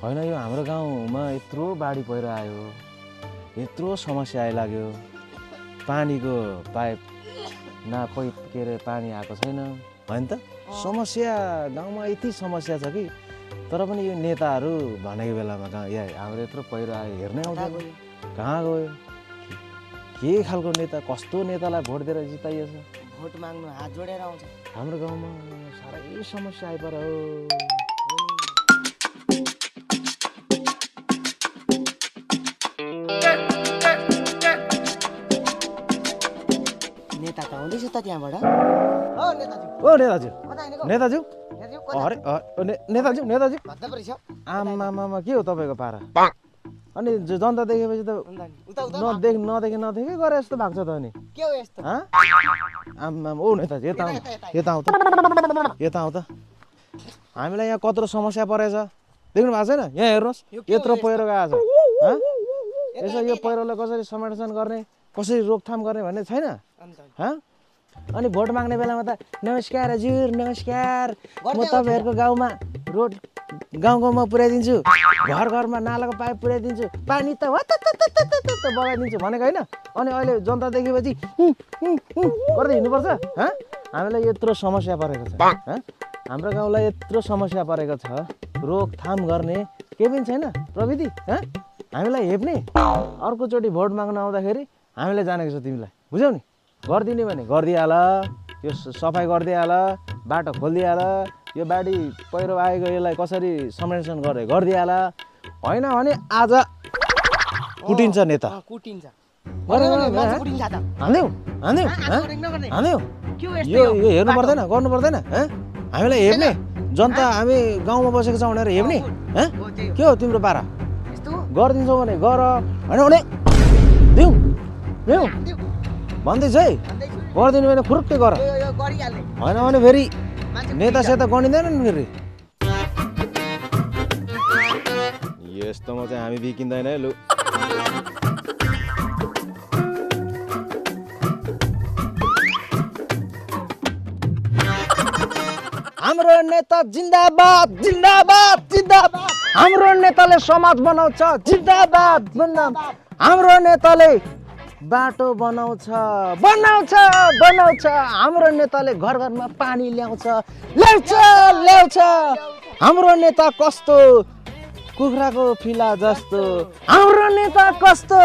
होइन यो हाम्रो गाउँमा यत्रो बाढी पहिरो आयो, यत्रो समस्या आइलाग्यो, पानीको पाइप के अरे पानी आएको छैन होइन त। समस्या गाउँमा यति समस्या छ कि तर पनि यो नेताहरू भनेको बेलामा हाम्रो यत्रो पहिरो आयो हेर्नै आउँदैन, कहाँ गयो, के खालको नेता, कस्तो नेतालाई भोट दिएर जिताइएछ। भोट माग्नु हात जोडेर आउँछ। हाम्रो गाउँमा साह्रै समस्या आइपर हो। नेता त आउँदैछ त त्यहाँबाट। ओ नेताज्यू नेताज्यू अरे नेताज्यू नेताज्यू आमामामा के हो तपाईँको पारा? अनि जनता देखेपछि त नदेखे गरे जस्तो भएको छ त। अनि के हो यस्तो? आमामा ओ नेताजी यता आउँ त। हामीलाई यहाँ कत्रो समस्या परेछ देख्नु भएको छैन? यहाँ हेर्नुहोस् यत्रो पहिरो गएको छ। यसो यो पहिरोलाई कसरी संरक्षण गर्ने, कसरी रोकथाम गर्ने भन्ने छैन। अनि भोट माग्ने बेलामा त नमस्कार हजुर नमस्कार, म तपाईँहरूको गाउँमा रोड गाउँमा पुर्याइदिन्छु, घर घरमा नालाको पाइप पुर्याइदिन्छु, पानी त बगाइदिन्छु भनेको होइन। अनि अहिले जनता देखेपछि गर्दै हिँड्नुपर्छ। हामीलाई यत्रो समस्या परेको छ, हाम्रो गाउँलाई यत्रो समस्या परेको छ, रोकथाम गर्ने केही पनि छैन प्रविधि। हामीलाई हेप्ने अर्कोचोटि भोट माग्न आउँदाखेरि हामीलाई जानेको छ तिमीलाई, बुझ्यौ नि? गरिदिने भने गरिदिइहाल, यो सफाइ गरिदिइहाल, बाटो खोलिदिइहाल, यो बाढी पहिरो आएको यसलाई कसरी संरक्षण गरिदिइहाल। होइन भने आज कुटिन्छ नेता, कुटिन्छ। हान्यौ यो हेर्नु पर्दैन, गर्नु पर्दैन। हामीलाई हेर्ने जनता, हामी गाउँमा बसेको छौँ भनेर हेर्ने के हो तिम्रो पारा? गरिदिन्छौ भने गर, होइन भने दिउँ दिउँ भन्दैछ है। गरिदिनु भने फुरुक्कै गर, होइन भने फेरि नेता सेता गनिँदैन नि फेरि। यस्तोमा चाहिँ हामी बिकिँदैन है। लु हाम्रो नेता जिन्दाबाद जिन्दाबाद जिन्दाबाद, हाम्रो नेताले समाज बनाउँछ जिन्दाबाद जिन्दाबाद, हाम्रो नेताले बाटो बनाउँछ बनाउँछ बनाउँछ, हाम्रो नेताले घर घरमा पानी ल्याउँछ ल्याउँछ ल्याउँछ, हाम्रो नेता कस्तो कुखुराको फिला जस्तो, हाम्रो नेता कस्तो